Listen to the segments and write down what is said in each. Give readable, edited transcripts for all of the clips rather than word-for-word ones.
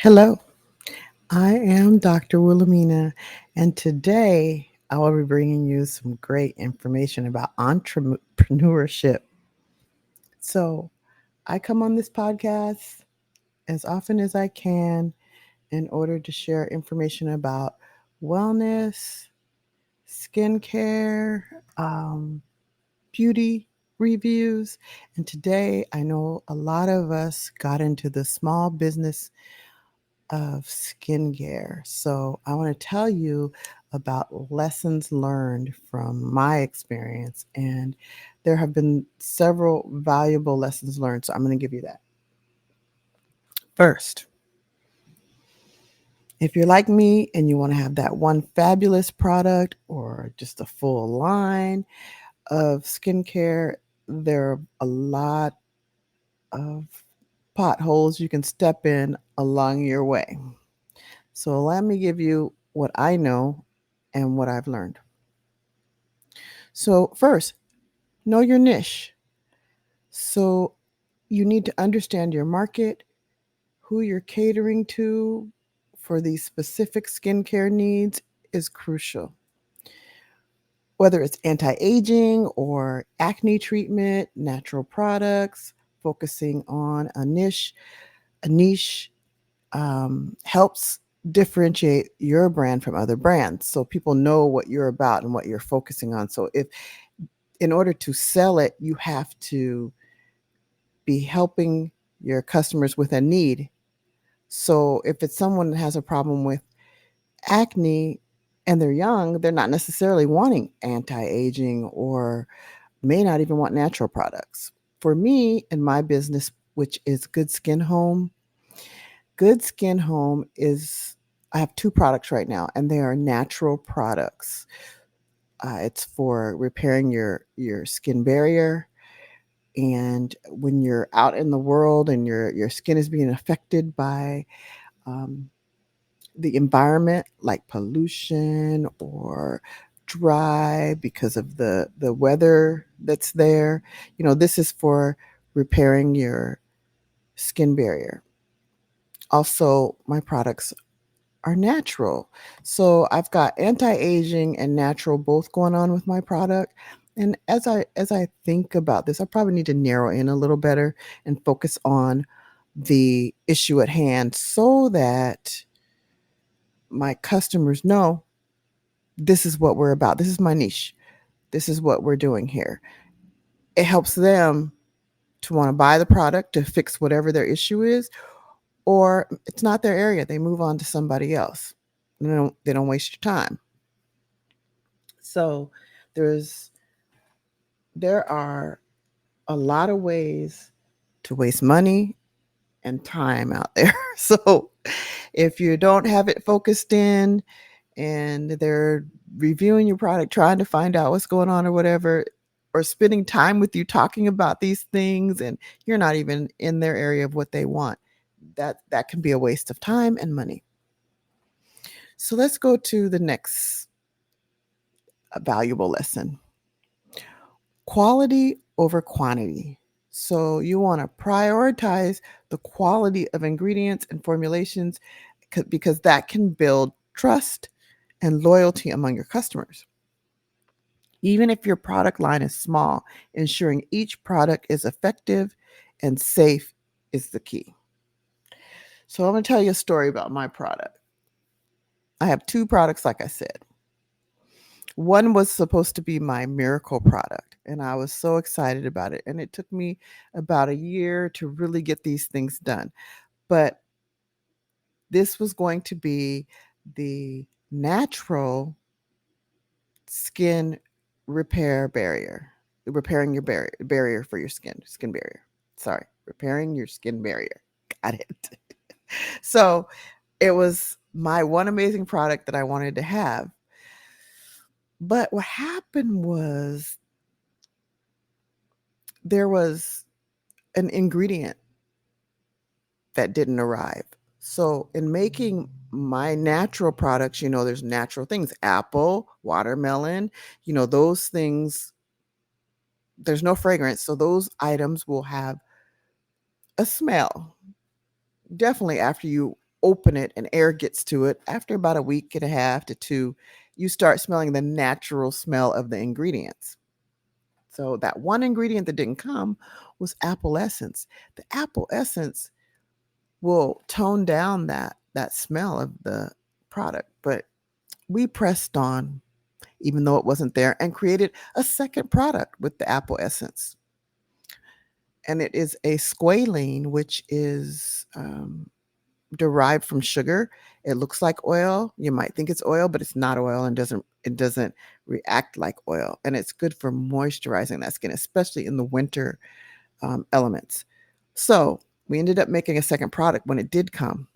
Hello, I am Dr. Wilhelmina, and today I will be bringing you some great information about entrepreneurship. So, I come on this podcast as often as I can in order to share information about wellness, skincare, um, beauty reviews. And today I know a lot of us got into the small business of skincare. So I want to tell you about lessons learned from my experience. And there have been several valuable lessons learned. So I'm going to give you that. First, if you're like me and you want to have that one fabulous product or just a full line of skincare, there are a lot of potholes you can step in along your way. So let me give you what I know and what I've learned. So, first, know your niche. So, you need to understand your market, who you're catering to for these specific skincare needs is crucial. Whether it's anti aging or acne treatment, natural products, focusing on a niche helps differentiate your brand from other brands so people know what you're about and what you're focusing on. So if in order to sell it, you have to be helping your customers with a need. So if it's someone that has a problem with acne and they're young, they're not necessarily wanting anti-aging or may not even want natural products. For me and my business, which is Good Skin Home is I have two products right now, and they are natural products. It's for repairing your skin barrier, and when you're out in the world and your skin is being affected by um, the environment, like pollution or dry because of the weather that's there, this is for repairing your skin barrier. Also, my products are natural. So I've got anti-aging and natural both going on with my product. And as I think about this, I probably need to narrow in a little better and focus on the issue at hand so that my customers know this is what we're about. This is my niche. This is what we're doing here. It helps them to want to buy the product to fix whatever their issue is, or it's not their area. They move on to somebody else. They don't waste your time. So there's there are a lot of ways to waste money and time out there. So if you don't have it focused in and they're reviewing your product, trying to find out what's going on or whatever, or spending time with you talking about these things and you're not even in their area of what they want, that can be a waste of time and money. So let's go to the next valuable lesson. Quality over quantity. So you want to prioritize the quality of ingredients and formulations because that can build trust and loyalty among your customers. Even if your product line is small, ensuring each product is effective and safe is the key. So I'm going to tell you a story about my product. I have two products, like I said. One was supposed to be my miracle product, and I was so excited about it. And it took me about a year to really get these things done. But this was going to be the natural skin repair barrier, repairing your barrier for your skin barrier. Sorry, repairing your skin barrier. Got it. So it was my one amazing product that I wanted to have. But what happened was there was an ingredient that didn't arrive. So, in making my natural products, there's natural things apple, watermelon, those things, there's no fragrance. So, those items will have a smell. Definitely after you open it and air gets to it, after about a week and a half to 2, you start smelling the natural smell of the ingredients. So that one ingredient that didn't come was apple essence. The apple essence will tone down that smell of the product, but we pressed on even though it wasn't there and created a second product with the apple essence. And it is a squalene, which is derived from sugar. It looks like oil. You might think it's oil, but it's not oil and doesn't react like oil. And it's good for moisturizing that skin, especially in the winter elements. So we ended up making a second product when it did come.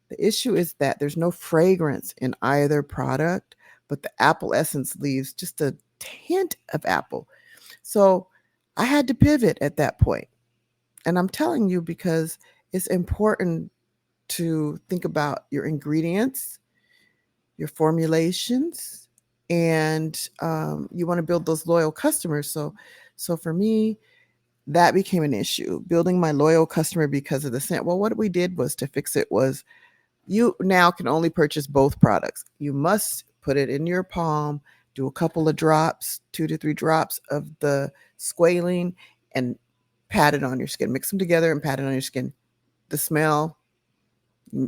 The issue is that there's no fragrance in either product, but the apple essence leaves just a hint of apple. So I had to pivot at that point. And I'm telling you because it's important to think about your ingredients, your formulations, and you want to build those loyal customers. So for me, that became an issue, building my loyal customer because of the scent. Well, what we did was to fix it was you now can only purchase both products. You must put it in your palm, do a couple of drops, 2 to 3 drops of the squalene, and pat it on your skin. Mix them together and pat it on your skin. The smell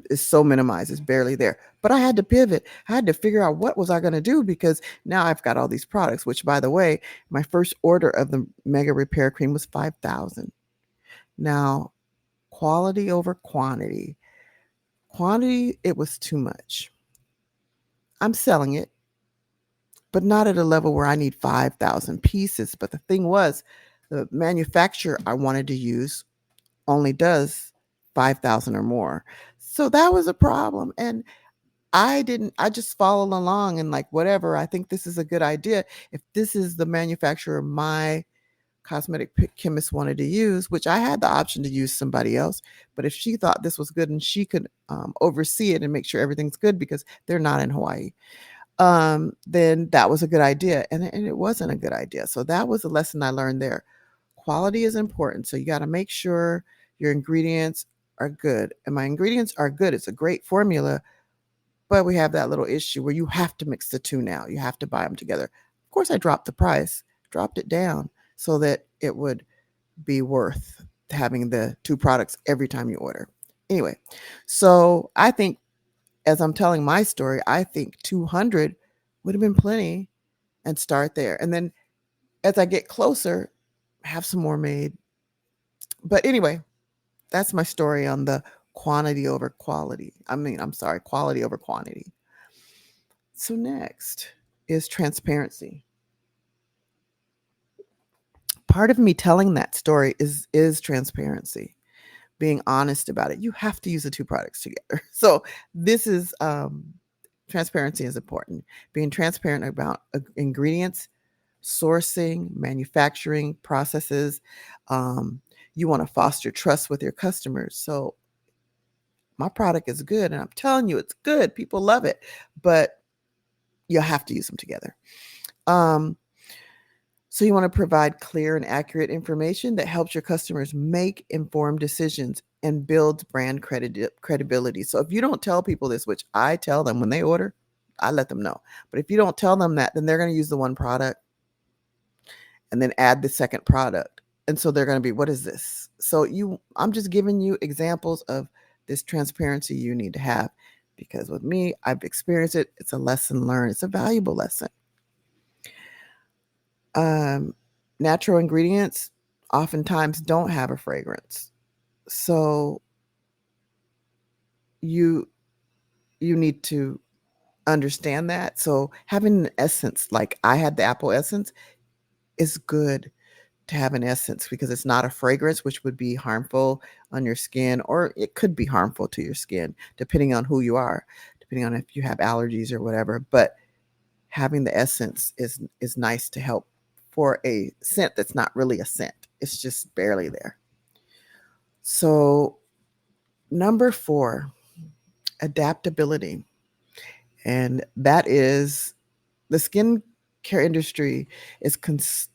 is so minimized, it's barely there. But I had to pivot. I had to figure out what was I going to do because now I've got all these products, which by the way, my first order of the Mega Repair Cream was 5,000. Now, quality over quantity. Quantity, it was too much. I'm selling it, but not at a level where I need 5,000 pieces. But the thing was, the manufacturer I wanted to use only does 5,000 or more. So that was a problem. And I just followed along and like, whatever, I think this is a good idea. If this is the manufacturer my cosmetic chemist wanted to use, which I had the option to use somebody else, but if she thought this was good and she could oversee it and make sure everything's good because they're not in Hawaii, then that was a good idea. And it wasn't a good idea. So that was a lesson I learned there. Quality is important. So you got to make sure your ingredients are good. And my ingredients are good. It's a great formula, but we have that little issue where you have to mix the two now. You have to buy them together. Of course, I dropped the price, dropped it down so that it would be worth having the two products every time you order. Anyway, so I think as I'm telling my story, I think 200 would have been plenty and start there. And then as I get closer, have some more made. But anyway, that's my story on the quantity over quality. I'm sorry, quality over quantity. So next is transparency. Part of me telling that story is transparency, being honest about it. You have to use the two products together. So this is transparency is important. Being transparent about ingredients, sourcing, manufacturing processes. You want to foster trust with your customers. So my product is good, and I'm telling you, it's good. People love it, but you have to use them together. So you want to provide clear and accurate information that helps your customers make informed decisions and builds brand credibility. So if you don't tell people this, which I tell them when they order, I let them know. But if you don't tell them that, then they're going to use the one product and then add the second product. And so they're going to be, what is this? So I'm just giving you examples of this transparency you need to have, because with me, I've experienced it. It's a lesson learned. It's a valuable lesson. Natural ingredients oftentimes don't have a fragrance. So you need to understand that. So having an essence, like I had the apple essence, is good to have an essence because it's not a fragrance, which would be harmful on your skin, or it could be harmful to your skin, depending on who you are, depending on if you have allergies or whatever. But having the essence is nice to help for a scent that's not really a scent. It's just barely there. So number 4, adaptability. And that is the skincare industry is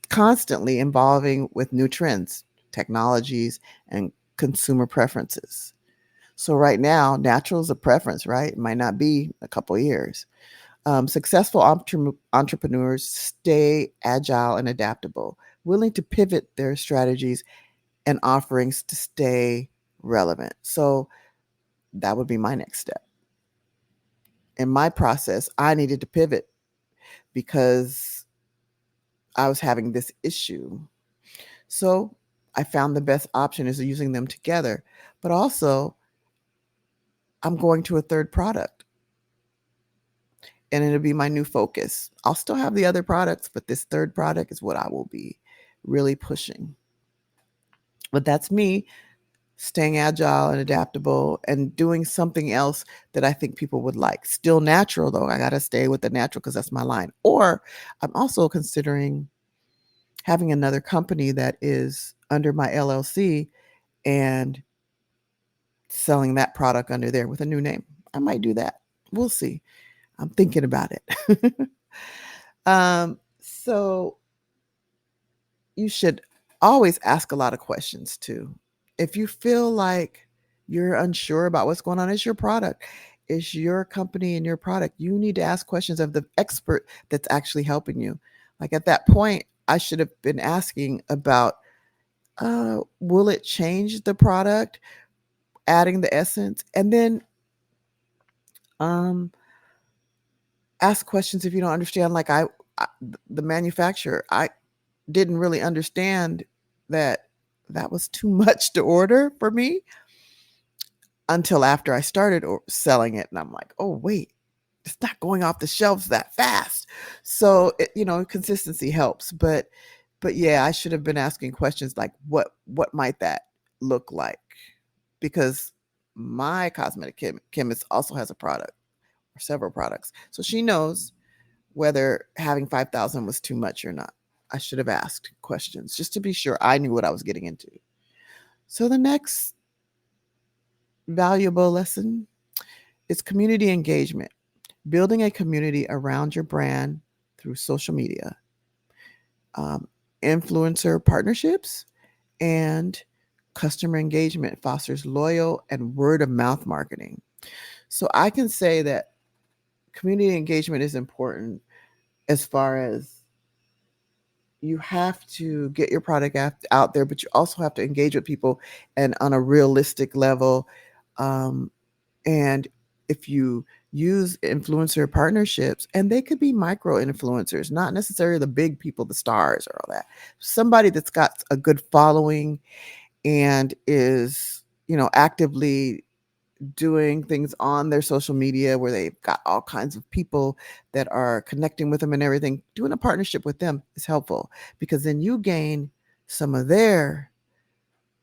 constantly evolving with new trends, technologies, and consumer preferences. So right now, natural is a preference, right? It might not be a couple of years. Successful entrepreneurs stay agile and adaptable, willing to pivot their strategies and offerings to stay relevant. So that would be my next step. In my process, I needed to pivot because I was having this issue. So I found the best option is using them together. But also, I'm going to a third product and it'll be my new focus. I'll still have the other products, but this third product is what I will be really pushing. But that's me staying agile and adaptable and doing something else that I think people would like. Still natural though. I got to stay with the natural because that's my line. Or I'm also considering having another company that is under my LLC and selling that product under there with a new name. I might do that. We'll see. I'm thinking about it. So you should always ask a lot of questions too. If you feel like you're unsure about what's going on, it's your product, it's your company and your product. You need to ask questions of the expert that's actually helping you. Like at that point, I should have been asking about will it change the product, adding the essence, and then um, ask questions if you don't understand. Like the manufacturer, I didn't really understand that that was too much to order for me until after I started selling it. And I'm like, oh, wait, it's not going off the shelves that fast. So, consistency helps. But yeah, I should have been asking questions like what might that look like? Because my cosmetic chemist also has a product or several products. So she knows whether having 5,000 was too much or not. I should have asked questions just to be sure I knew what I was getting into. So the next valuable lesson is community engagement, building a community around your brand through social media, um, influencer partnerships, and customer engagement fosters loyal and word of mouth marketing. So I can say that community engagement is important as far as you have to get your product out there, but you also have to engage with people and on a realistic level. Um, and if you use influencer partnerships, and they could be micro influencers, not necessarily the big people, the stars or all that, somebody that's got a good following and is, actively doing things on their social media where they've got all kinds of people that are connecting with them and everything, doing a partnership with them is helpful because then you gain some of their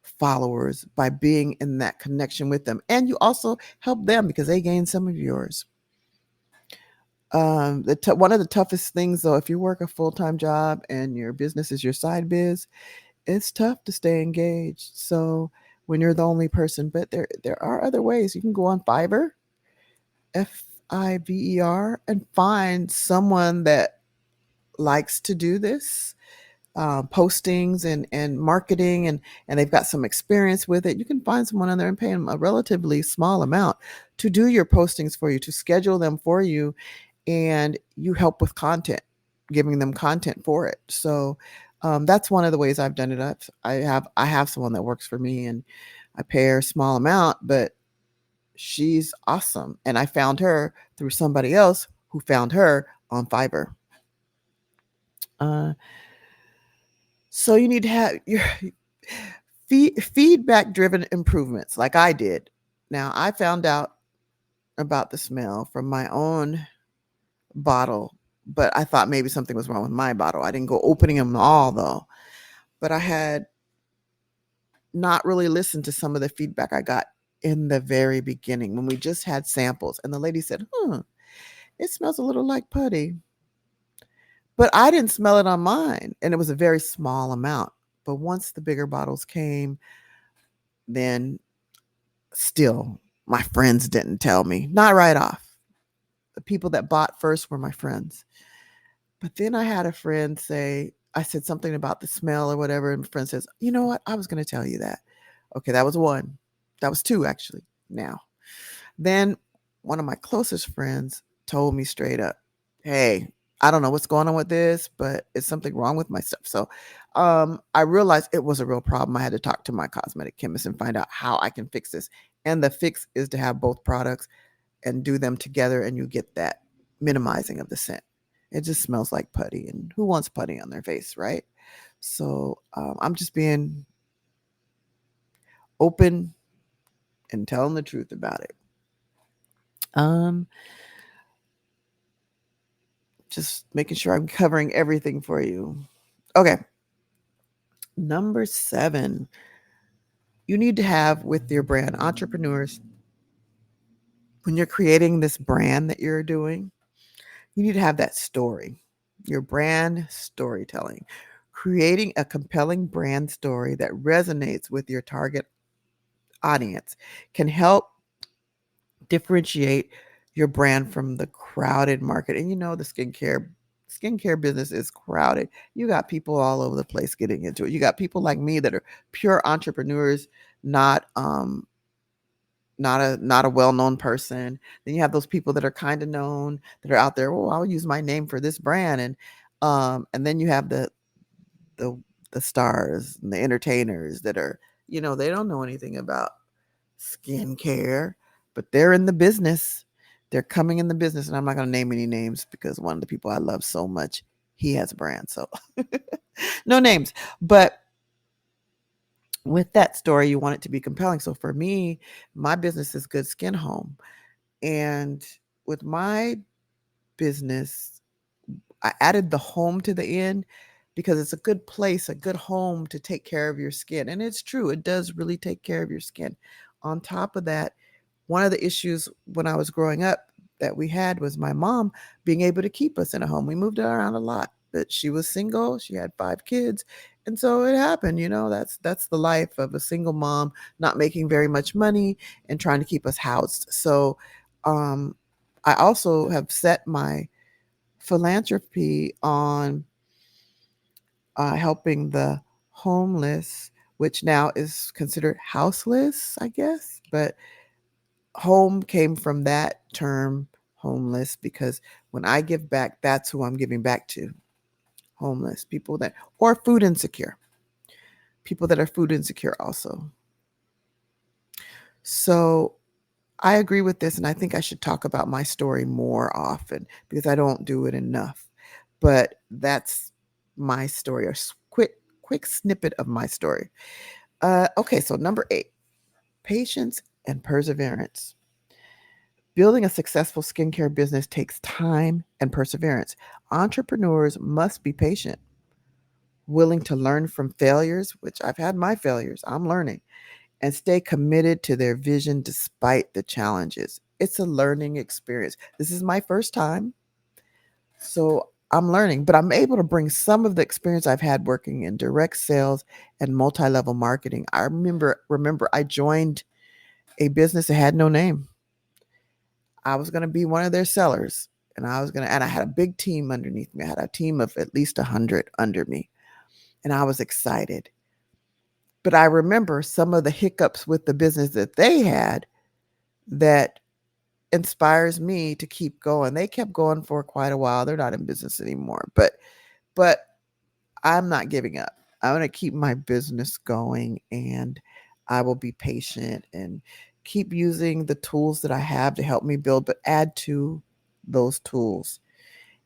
followers by being in that connection with them. And you also help them because they gain some of yours. One of the toughest things, though, if you work a full time job and your business is your side biz, it's tough to stay engaged. So when you're the only person, but there are other ways. You can go on Fiverr, Fiverr, and find someone that likes to do this postings and marketing, and they've got some experience with it. You can find someone on there and pay them a relatively small amount to do your postings for you, to schedule them for you, and you help with content, giving them content for it. So that's one of the ways I've done it. I have someone that works for me, and I pay her a small amount, but she's awesome. And I found her through somebody else who found her on Fiverr. Uh, so you need to have your feedback driven improvements like I did. Now, I found out about the smell from my own bottle, but I thought maybe something was wrong with my bottle. I didn't go opening them all though. But I had not really listened to some of the feedback I got in the very beginning when we just had samples. And the lady said, it smells a little like putty. But I didn't smell it on mine. And it was a very small amount. But once the bigger bottles came, then still my friends didn't tell me. Not right off. The people that bought first were my friends. But then I had a friend say, I said something about the smell or whatever. And my friend says, you know what? I was going to tell you that. Okay, that was one. That was two, actually. now. Then one of my closest friends told me straight up, "Hey, I don't know what's going on with this, but it's something wrong with my stuff." So I realized it was a real problem. I had to talk to my cosmetic chemist and find out how I can fix this. And the fix is to have both products and do them together, and you get that minimizing of the scent. It just smells like putty, and who wants putty on their face, right? So I'm just being open and telling the truth about it. Um, just making sure I'm covering everything for you. Okay. Number 7, you need to have with your brand entrepreneurs, when you're creating this brand that you're doing, you need to have that story, your brand storytelling. Creating a compelling brand story that resonates with your target audience can help differentiate your brand from the crowded market. And the skincare business is crowded. You got people all over the place getting into it. You got people like me that are pure entrepreneurs, not not a well-known person. Then you have those people that are kind of known, that are out there, "Oh, I'll use my name for this brand." And then you have the the stars and the entertainers that are, they don't know anything about skincare, but they're in the business. They're coming in the business, and I'm not going to name any names because one of the people I love so much, he has a brand. So no names. But with that story, you want it to be compelling. So for me, my business is Good Skin Home. And with my business, I added the home to the end because it's a good place, a good home to take care of your skin. And it's true, it does really take care of your skin. On top of that, one of the issues when I was growing up that we had was my mom being able to keep us in a home. We moved around a lot, but she was single, she had 5 kids. And so it happened, that's the life of a single mom, not making very much money and trying to keep us housed. So um I also have set my philanthropy on helping the homeless, which now is considered houseless, I guess. But home came from that term, homeless, because when I give back, that's who I'm giving back to. Homeless people or food insecure, people that are food insecure also. So I agree with this, and I think I should talk about my story more often because I don't do it enough. But that's my story, a quick snippet of my story. Okay, so number 8, patience and perseverance. Building a successful skincare business takes time and perseverance. Entrepreneurs must be patient, willing to learn from failures, which I've had my failures, I'm learning, and stay committed to their vision despite the challenges. It's a learning experience. This is my first time, so I'm learning, but I'm able to bring some of the experience I've had working in direct sales and multi-level marketing. I remember I joined a business that had no name. I was going to be one of their sellers, and I had a big team underneath me. I had a team of at least 100 under me, and I was excited. But I remember some of the hiccups with the business that they had that inspires me to keep going. They kept going for quite a while. They're not in business anymore, but I'm not giving up. I want to keep my business going, and I will be patient and keep using the tools that I have to help me build, but add to those tools.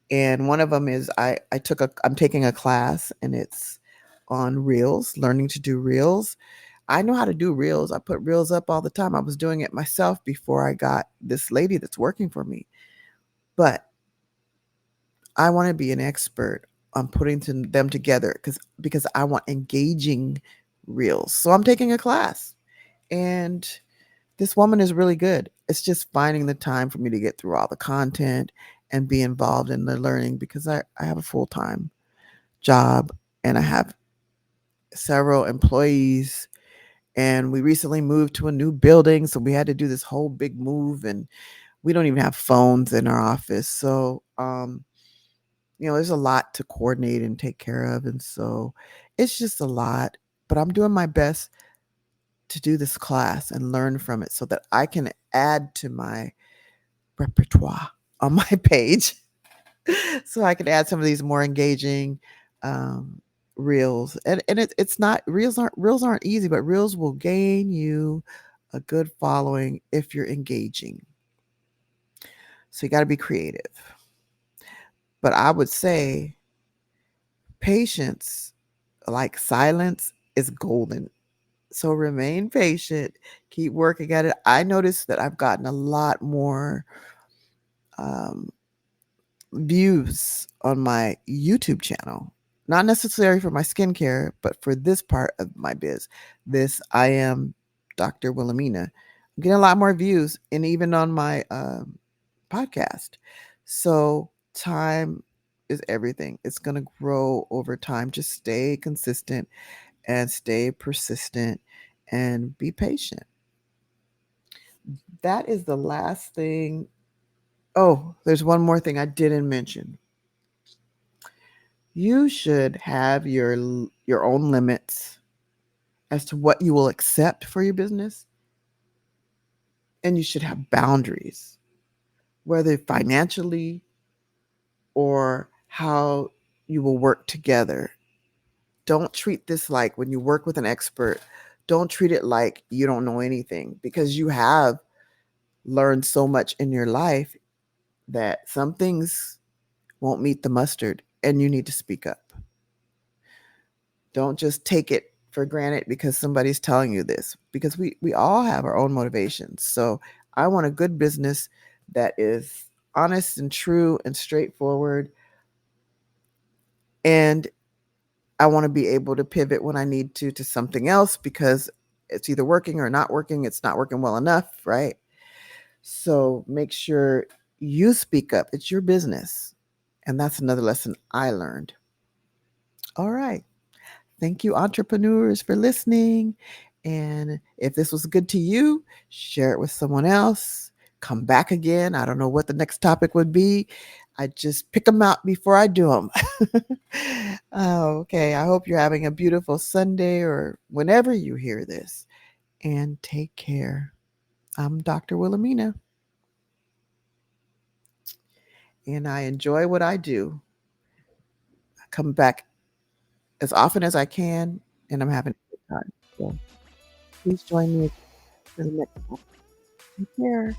And one of them is I'm taking a class, and it's on reels, learning to do reels. I know how to do reels. I put reels up all the time. I was doing it myself before I got this lady that's working for me. But I want to be an expert on putting them together because I want engaging reels. So I'm taking a class, and this woman is really good. It's just finding the time for me to get through all the content and be involved in the learning because I have a full-time job, and I have several employees, and we recently moved to a new building, so we had to do this whole big move, and we don't even have phones in our office. So there's a lot to coordinate and take care of. And so it's just a lot, but I'm doing my best to do this class and learn from it so that I can add to my repertoire on my page so I can add some of these more engaging, um, reels. And it's not reels aren't easy, but reels will gain you a good following if you're engaging. So you gotta be creative. But I would say patience, like silence, is golden. So remain patient, keep working at it. I noticed that I've gotten a lot more, um, views on my YouTube channel. Not necessarily for my skincare, but for this part of my biz. This I am Dr. Wilhelmina. I'm getting a lot more views and even on my podcast. So time is everything. It's gonna grow over time. Just stay consistent and stay persistent and be patient. That is the last thing. Oh, there's one more thing I didn't mention. You should have your own limits as to what you will accept for your business, and you should have boundaries, whether financially or how you will work together. Don't treat this like when you work with an expert, don't treat it like you don't know anything because you have learned so much in your life that some things won't meet the mustard and you need to speak up. Don't just take it for granted because somebody's telling you this because we all have our own motivations. So I want a good business that is honest and true and straightforward, and I want to be able to pivot when I need to something else because it's either working or not working. It's not working well enough, right? So make sure you speak up. It's your business. And that's another lesson I learned. All right. Thank you, entrepreneurs, for listening. And if this was good to you, share it with someone else. Come back again. I don't know what the next topic would be. I just pick them out before I do them. Oh, okay. I hope you're having a beautiful Sunday or whenever you hear this. And take care. I'm Dr. Wilhelmina, and I enjoy what I do. I come back as often as I can, and I'm having a good time. So please join me for the next one. Take care.